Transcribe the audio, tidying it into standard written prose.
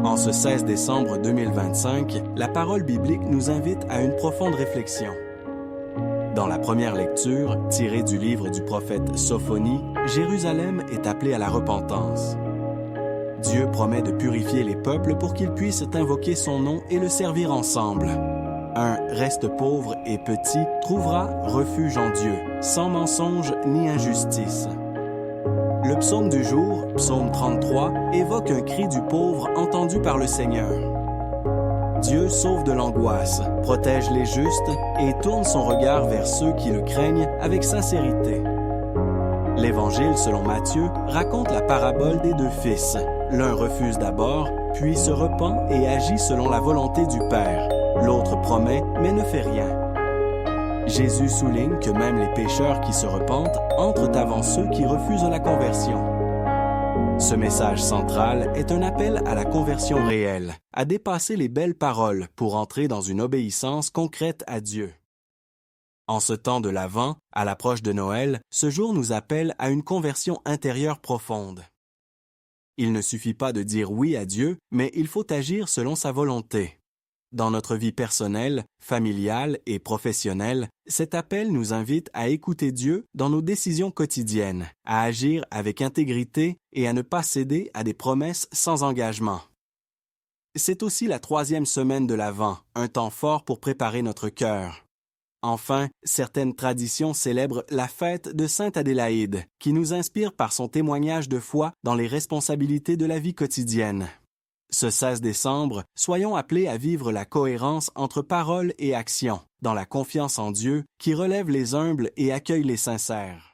En ce 16 décembre 2025, la parole biblique nous invite à une profonde réflexion. Dans la première lecture, tirée du livre du prophète Sophonie, Jérusalem est appelée à la repentance. Dieu promet de purifier les peuples pour qu'ils puissent invoquer son nom et le servir ensemble. Un reste pauvre et petit trouvera refuge en Dieu, sans mensonge ni injustice. Le psaume du jour, psaume 33, évoque un cri du pauvre entendu par le Seigneur. Dieu sauve de l'angoisse, protège les justes et tourne son regard vers ceux qui le craignent avec sincérité. L'Évangile selon Matthieu raconte la parabole des deux fils. L'un refuse d'abord, puis se repent et agit selon la volonté du Père. L'autre promet, mais ne fait rien. Jésus souligne que même les pécheurs qui se repentent entrent avant ceux qui refusent la conversion. Ce message central est un appel à la conversion réelle, à dépasser les belles paroles pour entrer dans une obéissance concrète à Dieu. En ce temps de l'Avent, à l'approche de Noël, ce jour nous appelle à une conversion intérieure profonde. Il ne suffit pas de dire oui à Dieu, mais il faut agir selon sa volonté. Dans notre vie personnelle, familiale et professionnelle, cet appel nous invite à écouter Dieu dans nos décisions quotidiennes, à agir avec intégrité et à ne pas céder à des promesses sans engagement. C'est aussi la 3e semaine de l'Avent, un temps fort pour préparer notre cœur. Enfin, certaines traditions célèbrent la fête de Sainte Adélaïde, qui nous inspire par son témoignage de foi dans les responsabilités de la vie quotidienne. Ce 16 décembre, soyons appelés à vivre la cohérence entre parole et action, dans la confiance en Dieu qui relève les humbles et accueille les sincères.